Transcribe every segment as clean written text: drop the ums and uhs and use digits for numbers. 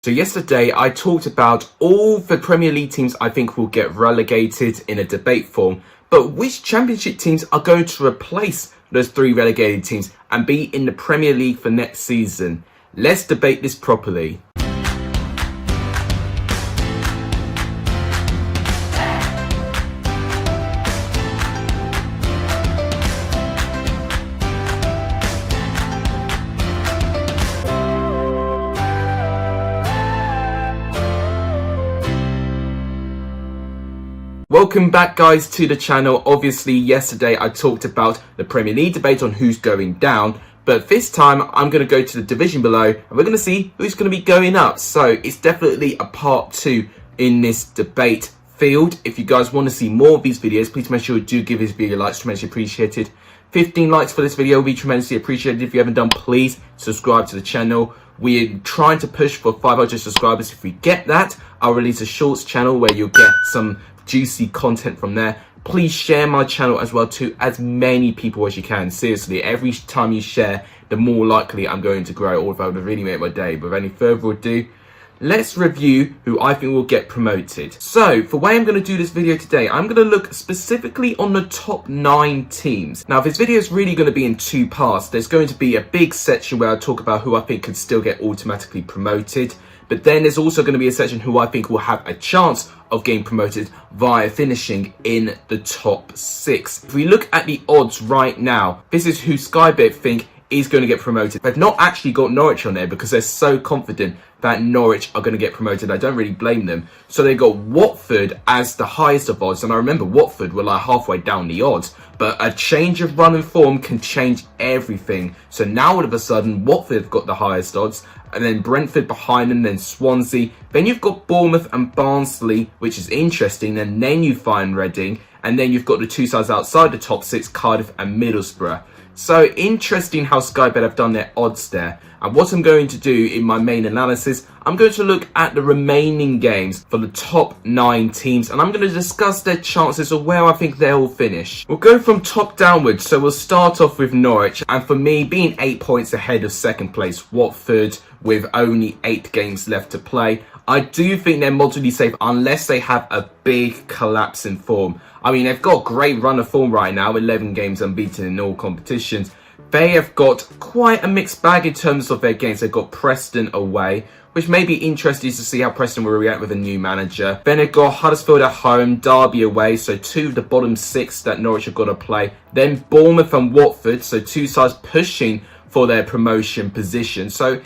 So yesterday I talked about all the Premier League teams I think will get relegated in a debate form, but which Championship teams are going to replace those three relegated teams and be in the Premier League for next season? Let's debate this properly. Welcome back guys to the channel. Obviously yesterday I talked about the Premier League debate on who's going down, but this time I'm going to go to the division below and we're going to see who's going to be going up. So it's definitely a part 2 in this debate field. If you guys want to see more of these videos, please make sure you do give this video likes, tremendously appreciated. 15 likes for this video will be tremendously appreciated. If you haven't done, please subscribe to the channel. We're trying to push for 500 subscribers. If we get that, I'll release a shorts channel where you'll get some juicy content from there. Please share my channel as well to as many people as you can. Seriously, every time you share, the more likely I'm going to grow, or if I would really make my day. But without any further ado, let's review who I think will get promoted. So, for the way I'm going to do this video today, I'm going to look specifically on the top 9 teams. Now, this video is really going to be in 2 parts. There's going to be a big section where I talk about who I think could still get automatically promoted. But then there's also going to be a section who I think will have a chance of getting promoted via finishing in the top 6. If we look at the odds right now, this is who Skybet think is going to get promoted. They've not actually got Norwich on there because they're so confident that Norwich are going to get promoted. I don't really blame them. So they got Watford as the highest of odds. And I remember Watford were like halfway down the odds. But a change of run and form can change everything. So now all of a sudden, Watford have got the highest odds. And then Brentford behind them, then Swansea. Then you've got Bournemouth and Barnsley, which is interesting. And then you find Reading. And then you've got the 2 sides outside the top 6, Cardiff and Middlesbrough. So interesting how Skybet have done their odds there. And what I'm going to do in my main analysis, I'm going to look at the remaining games for the top 9 teams. And I'm going to discuss their chances of where I think they'll finish. We'll go from top downwards. So we'll start off with Norwich. And for me, being 8 points ahead of second place Watford with only 8 games left to play, I do think they're moderately safe unless they have a big collapse in form. I mean, they've got a great run of form right now, 11 games unbeaten in all competitions. They have got quite a mixed bag in terms of their games. They've got Preston away, which may be interesting to see how Preston will react with a new manager. Then they've got Huddersfield at home, Derby away, so 2 of the bottom 6 that Norwich have got to play. Then Bournemouth and Watford, so 2 sides pushing for their promotion position. So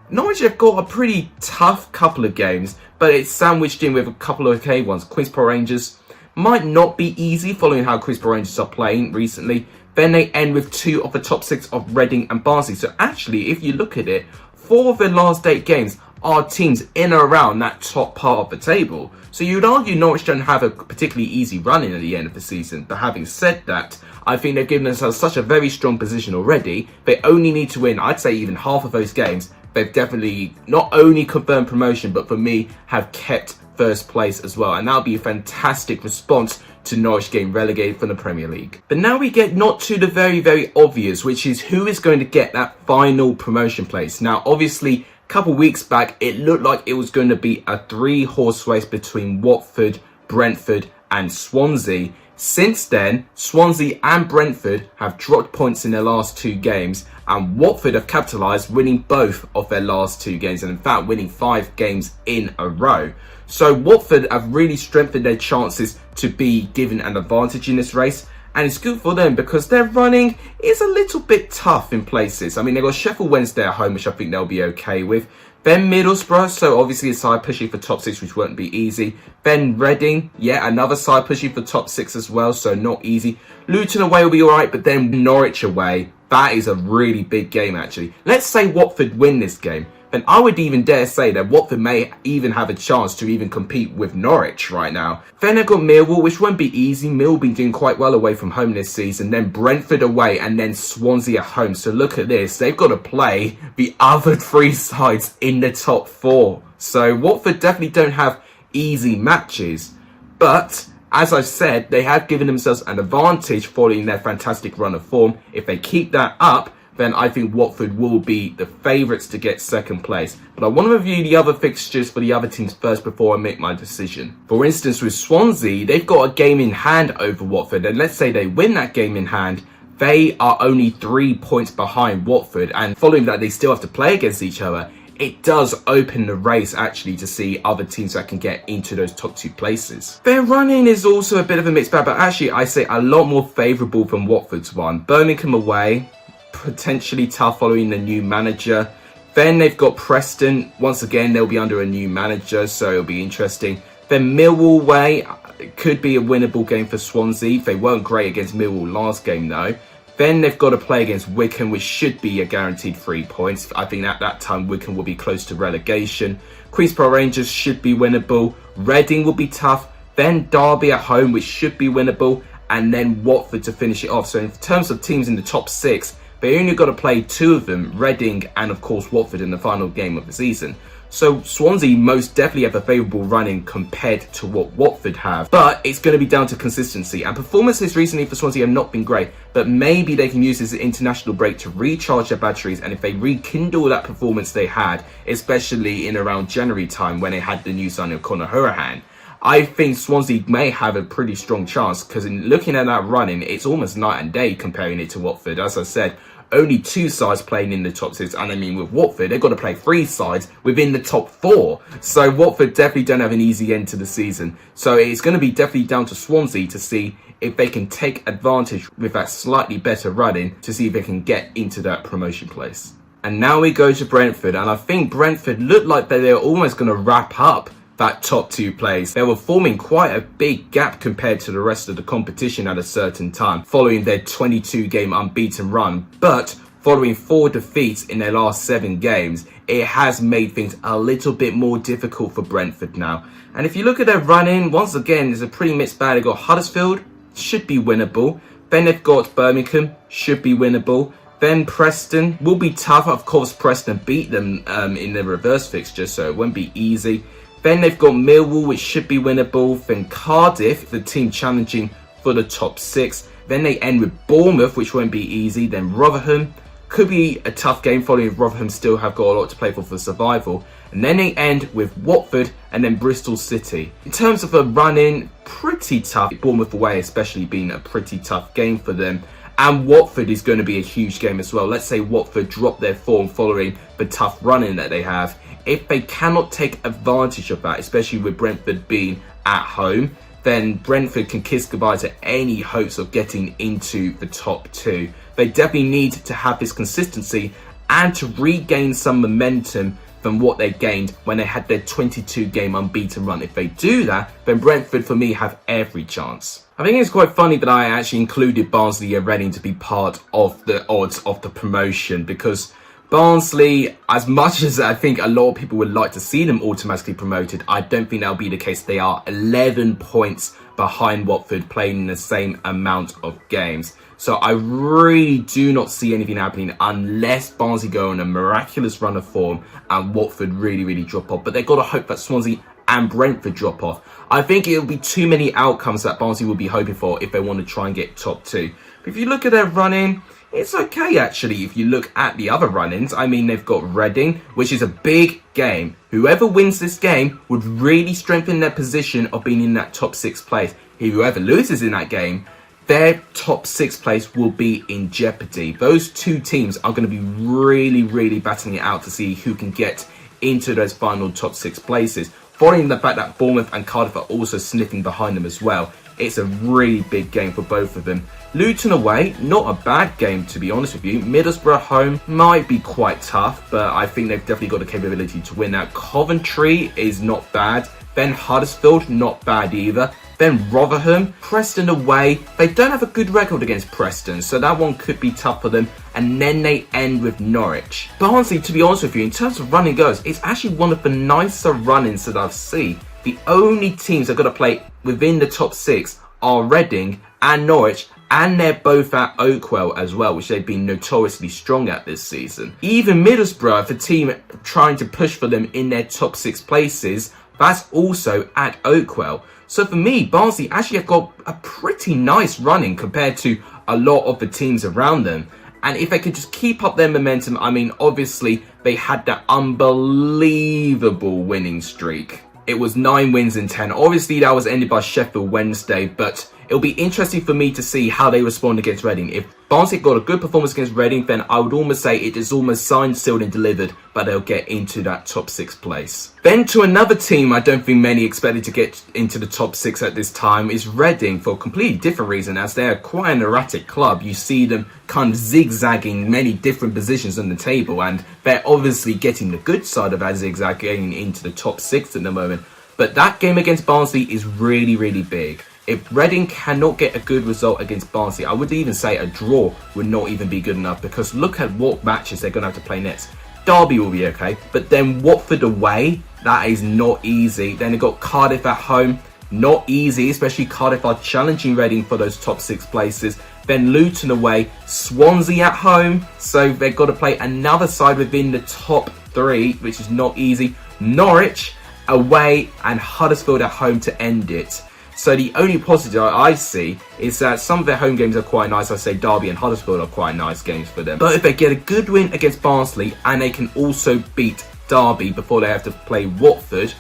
Norwich have got a pretty tough couple of games, but it's sandwiched in with a couple of okay ones. Queen's Park Rangers might not be easy following how Queen's Park Rangers are playing recently. Then they end with 2 of the top 6 of Reading and Barnsley. So actually, if you look at it, 4 of their last 8 games are teams in or around that top part of the table. So you'd argue Norwich don't have a particularly easy run in at the end of the season. But having said that, I think they've given themselves such a very strong position already. They only need to win, I'd say, even half of those games. They've definitely not only confirmed promotion, but for me, have kept first place as well. And that'll be a fantastic response to Norwich getting relegated from the Premier League. But now we get not to the very, very obvious, which is who is going to get that final promotion place. Now, obviously, a couple of weeks back, it looked like it was going to be a 3-horse race between Watford, Brentford and Swansea. Since then, Swansea and Brentford have dropped points in their last 2 games, and Watford have capitalised, winning both of their last 2 games, and in fact winning 5 games in a row. So Watford have really strengthened their chances to be given an advantage in this race, and it's good for them because their running is a little bit tough in places. I mean, they've got Sheffield Wednesday at home, which I think they'll be okay with. Then Middlesbrough, so obviously a side pushing for top 6, which won't be easy. Then Reading, yeah, another side pushing for top 6 as well, so not easy. Luton away will be alright, but then Norwich away, that is a really big game actually. Let's say Watford win this game, then I would even dare say that Watford may even have a chance to even compete with Norwich right now. Then they've got Millwall, which won't be easy. Millwall been doing quite well away from home this season. Then Brentford away and then Swansea at home. So look at this. They've got to play the other 3 sides in the top 4. So Watford definitely don't have easy matches. But as I've said, they have given themselves an advantage following their fantastic run of form. If they keep that up, then I think Watford will be the favourites to get second place. But I want to review the other fixtures for the other teams first before I make my decision. For instance, with Swansea, they've got a game in hand over Watford, and let's say they win that game in hand, they are only 3 points behind Watford, and following that they still have to play against each other. It does open the race actually to see other teams that can get into those top 2 places. Their running is also a bit of a mixed bag, but actually I say a lot more favourable than Watford's one. Birmingham away, potentially tough following the new manager. Then they've got Preston. Once again, they'll be under a new manager, so it'll be interesting. Then Millwall away, it could be a winnable game for Swansea. They weren't great against Millwall last game though. Then they've got to play against Wycombe, which should be a guaranteed 3 points. I think at that time, Wycombe will be close to relegation. Queen's Park Rangers should be winnable. Reading will be tough. Then Derby at home, which should be winnable. And then Watford to finish it off. So in terms of teams in the top 6, they only got to play 2 of them, Reading and of course Watford in the final game of the season. So Swansea most definitely have a favourable running compared to what Watford have. But it's going to be down to consistency. And performances recently for Swansea have not been great. But maybe they can use this international break to recharge their batteries. And if they rekindle that performance they had, especially in around January time when they had the new signing of Conor Hourihane, I think Swansea may have a pretty strong chance. Because in looking at that running, it's almost night and day comparing it to Watford. As I said, only 2 sides playing in the top 6, and I mean with Watford, they've got to play 3 sides within the top 4. So Watford definitely don't have an easy end to the season. So it's going to be definitely down to Swansea to see if they can take advantage with that slightly better running to see if they can get into that promotion place. And now we go to Brentford, and I think Brentford looked like they were almost going to wrap up that top 2 place. They were forming quite a big gap compared to the rest of the competition at a certain time, following their 22-game unbeaten run. But following 4 defeats in their last 7 games, it has made things a little bit more difficult for Brentford now. And if you look at their run-in, once again, it's a pretty mixed bag. They've got Huddersfield, should be winnable. Then they've got Birmingham, should be winnable. Then Preston will be tough. Of course, Preston beat them in the reverse fixture, so it won't be easy. Then they've got Millwall, which should be winnable. Then Cardiff, the team challenging for the top 6. Then they end with Bournemouth, which won't be easy. Then Rotherham, could be a tough game following Rotherham still have got a lot to play for survival. And then they end with Watford and then Bristol City. In terms of a run-in, pretty tough. Bournemouth away especially being a pretty tough game for them. And Watford is going to be a huge game as well. Let's say Watford drop their form following the tough run-in that they have. If they cannot take advantage of that, especially with Brentford being at home, then Brentford can kiss goodbye to any hopes of getting into the top 2. They definitely need to have this consistency and to regain some momentum from what they gained when they had their 22-game unbeaten run. If they do that, then Brentford, for me, have every chance. I think it's quite funny that I actually included Barnsley and Reading to be part of the odds of the promotion, because Barnsley, as much as I think a lot of people would like to see them automatically promoted, I don't think that'll be the case. They are 11 points behind Watford, playing the same amount of games. So I really do not see anything happening unless Barnsley go on a miraculous run of form and Watford really drop off. But they've got to hope that Swansea and Brentford drop off. I think it'll be too many outcomes that Barnsley will be hoping for if they want to try and get top 2. But if you look at their run-in, it's okay actually. If you look at the other run-ins, I mean, they've got Reading, which is a big game. Whoever wins this game would really strengthen their position of being in that top 6 place. Whoever loses in that game, their top 6 place will be in jeopardy. Those 2 teams are going to be really battling it out to see who can get into those final top 6 places. Following the fact that Bournemouth and Cardiff are also sniffing behind them as well. It's a really big game for both of them. Luton away, not a bad game to be honest with you. Middlesbrough home might be quite tough, but I think they've definitely got the capability to win that. Coventry is not bad. Then Huddersfield, not bad either. Then Rotherham, Preston away. They don't have a good record against Preston, so that one could be tough for them. And then they end with Norwich. Barnsley, to be honest with you, in terms of running goes, it's actually one of the nicer run-ins that I've seen. The only teams that are going to play within the top 6 are Reading and Norwich, and they're both at Oakwell as well, which they've been notoriously strong at this season. Even Middlesbrough, the team trying to push for them in their top 6 places, that's also at Oakwell. So for me, Barnsley actually have got a pretty nice running compared to a lot of the teams around them. And if they could just keep up their momentum, I mean, obviously, they had that unbelievable winning streak. It was 9 wins in 10. Obviously, that was ended by Sheffield Wednesday, but it'll be interesting for me to see how they respond against Reading. If Barnsley got a good performance against Reading, then I would almost say it is almost signed, sealed and delivered, but they'll get into that top 6 place. Then to another team I don't think many expected to get into the top 6 at this time is Reading, for a completely different reason, as they're quite an erratic club. You see them kind of zigzagging many different positions on the table, and they're obviously getting the good side of that zigzag, getting into the top 6 at the moment. But that game against Barnsley is really, really big. If Reading cannot get a good result against Barnsley, I would even say a draw would not even be good enough, because look at what matches they're going to have to play next. Derby will be okay, but then Watford away, that is not easy. Then they've got Cardiff at home, not easy, especially Cardiff are challenging Reading for those top 6 places. Then Luton away, Swansea at home, so they've got to play another side within the top 3, which is not easy. Norwich away and Huddersfield at home to end it. So the only positive I see is that some of their home games are quite nice. I say Derby and Huddersfield are quite nice games for them. But if they get a good win against Barnsley and they can also beat Derby before they have to play Watford,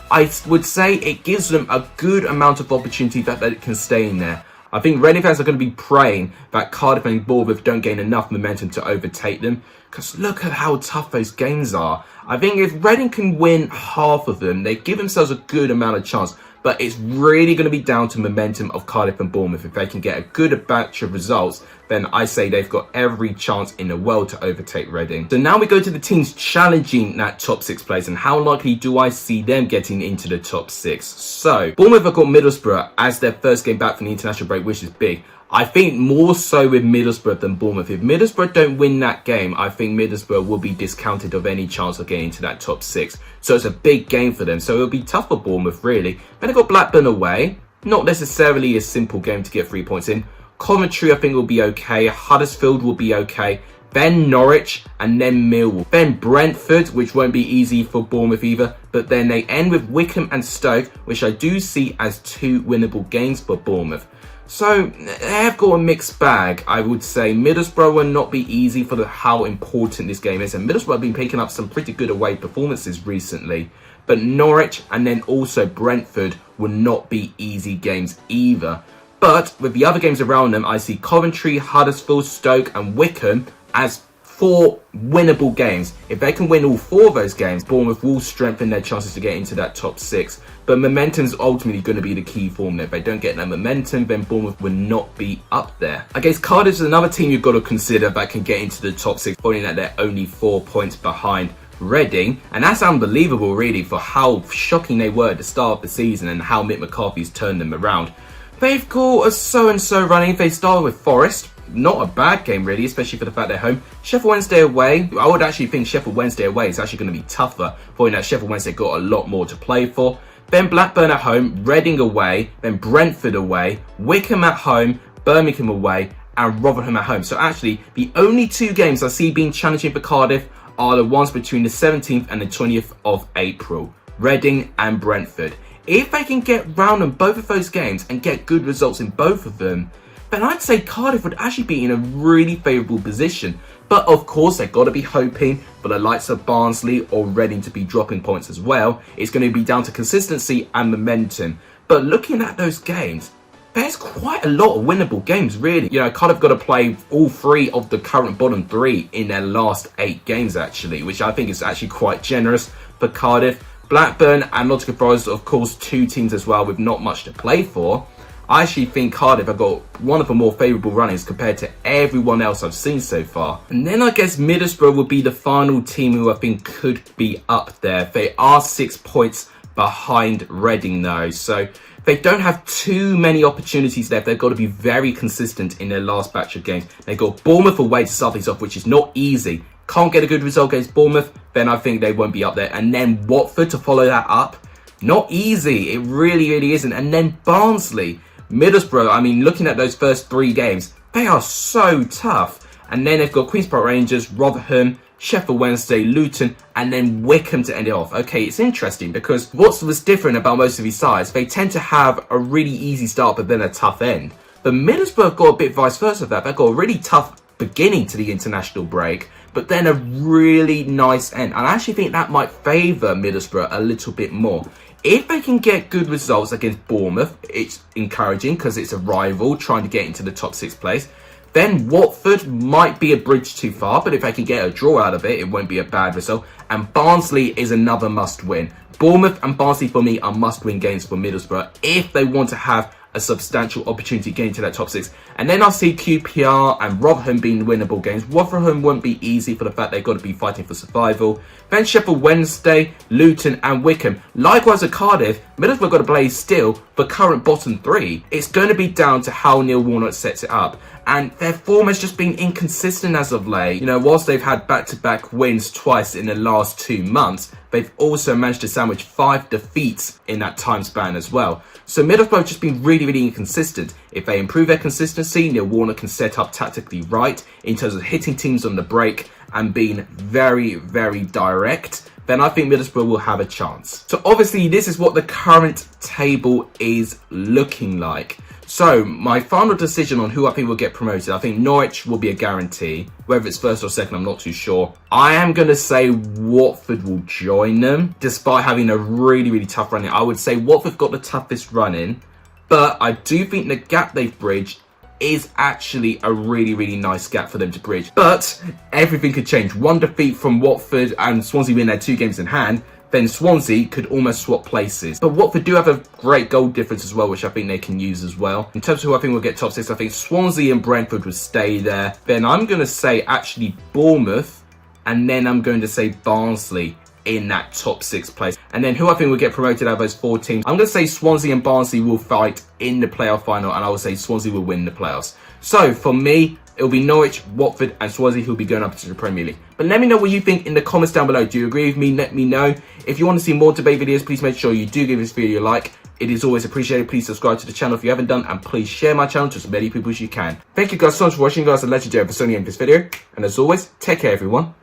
I would say it gives them a good amount of opportunity that they can stay in there. I think Reading fans are going to be praying that Cardiff and Bournemouth don't gain enough momentum to overtake them, because look at how tough those games are. I think if Reading can win half of them, they give themselves a good amount of chance. But it's really going to be down to momentum of Cardiff and Bournemouth. If they can get a good batch of results, then I say they've got every chance in the world to overtake Reading. So now we go to the teams challenging that top 6 place, and how likely do I see them getting into the top 6? So Bournemouth have got Middlesbrough as their first game back from the international break, which is big. I think more so with Middlesbrough than Bournemouth. If Middlesbrough don't win that game, I think Middlesbrough will be discounted of any chance of getting into that top 6. So it's a big game for them. So it'll be tough for Bournemouth, really. Then they've got Blackburn away. Not necessarily a simple game to get 3 points in. Coventry, I think, will be okay. Huddersfield will be okay. Then Norwich, and then Millwall. Then Brentford, which won't be easy for Bournemouth either. But then they end with Wycombe and Stoke, which I do see as 2 winnable games for Bournemouth. So they have got a mixed bag, I would say. Middlesbrough will not be easy for how important this game is. And Middlesbrough have been picking up some pretty good away performances recently. But Norwich and then also Brentford will not be easy games either. But with the other games around them, I see Coventry, Huddersfield, Stoke and Wycombe as 4 winnable games. If they can win all 4 of those games, Bournemouth will strengthen their chances to get into that top 6. But momentum is ultimately going to be the key for them. If they don't get that momentum, then Bournemouth will not be up there. I guess Cardiff is another team you've got to consider that can get into the top 6, pointing that they're only 4 points behind Reading. And that's unbelievable, really, for how shocking they were at the start of the season and how Mick McCarthy's turned them around. They've got a so-and-so running. They started with Forest. Not a bad game, really, especially for the fact they're home. Sheffield Wednesday away. I would actually think Sheffield Wednesday away is actually going to be tougher, pointing that Sheffield Wednesday got a lot more to play for. Then Blackburn at home, Reading away, then Brentford away, Wycombe at home, Birmingham away, and Rotherham at home. So actually, the only 2 games I see being challenging for Cardiff are the ones between the 17th and the 20th of April. Reading and Brentford. If they can get round on both of those games and get good results in both of them, then I'd say Cardiff would actually be in a really favourable position. But of course, they've got to be hoping for the likes of Barnsley or Reading to be dropping points as well. It's going to be down to consistency and momentum. But looking at those games, there's quite a lot of winnable games, really. You know, Cardiff got to play all 3 of the current bottom 3 in their last 8 games, actually, which I think is actually quite generous for Cardiff. Blackburn and Nottingham Forest, of course, 2 teams as well with not much to play for. I actually think Cardiff have got one of the more favourable runnings compared to everyone else I've seen so far. And then I guess Middlesbrough would be the final team who I think could be up there. They are 6 points behind Reading though, so they don't have too many opportunities left. They've got to be very consistent in their last batch of games. They've got Bournemouth away to start things off, which is not easy. Can't get a good result against Bournemouth, then I think they won't be up there. And then Watford to follow that up. Not easy. It really, really isn't. And then Barnsley. Middlesbrough, I mean, looking at those first 3 games, they are so tough. And then they've got Queen's Park Rangers, Rotherham, Sheffield Wednesday, Luton, and then Wycombe to end it off. Okay, it's interesting because what was different about most of these sides, they tend to have a really easy start but then a tough end. But Middlesbrough have got a bit vice versa of that. They've got a really tough beginning to the international break, but then a really nice end. And I actually think that might favour Middlesbrough a little bit more. If they can get good results against Bournemouth, it's encouraging because it's a rival trying to get into the top 6 place. Then Watford might be a bridge too far, but if they can get a draw out of it, it won't be a bad result. And Barnsley is another must-win. Bournemouth and Barnsley for me are must-win games for Middlesbrough if they want to have a substantial opportunity getting to that top 6. And then I see QPR and Rotherham being winnable games. Rotherham won't be easy for the fact they've got to be fighting for survival. Then Sheffield Wednesday, Luton and Wickham. Likewise at Cardiff, Middlesbrough got to play still for current bottom 3. It's going to be down to how Neil Warnock sets it up. And their form has just been inconsistent as of late. You know, whilst they've had back-to-back wins twice in the last 2 months, they've also managed to sandwich 5 defeats in that time span as well. So Middlesbrough have just been really inconsistent. If they improve their consistency, Neil Warnock can set up tactically right in terms of hitting teams on the break and being very direct, then I think Middlesbrough will have a chance. So obviously this is what the current table is looking like. So my final decision on who I think will get promoted, I think Norwich will be a guarantee. Whether it's first or second, I'm not too sure. I am going to say Watford will join them, despite having a really tough run in. I would say Watford got the toughest run in, but I do think the gap they've bridged is actually a really nice gap for them to bridge. But everything could change. One defeat from Watford and Swansea win their 2 games in hand, then Swansea could almost swap places. But Watford do have a great goal difference as well, which I think they can use as well. In terms of who I think will get top 6, I think Swansea and Brentford will stay there. Then I'm going to say actually Bournemouth, and then I'm going to say Barnsley in that top 6 place. And then who I think will get promoted out of those 4 teams, I'm going to say Swansea and Barnsley will fight in the playoff final, and I will say Swansea will win the playoffs. So for me, it'll be Norwich, Watford and Swansea who'll be going up to the Premier League. But let me know what you think in the comments down below. Do you agree with me? Let me know. If you want to see more debate videos, please make sure you do give this video a like. It is always appreciated. Please subscribe to the channel if you haven't done, and please share my channel to as many people as you can. Thank you guys so much for watching. You guys are legendary for Sony in this video. And as always, take care everyone.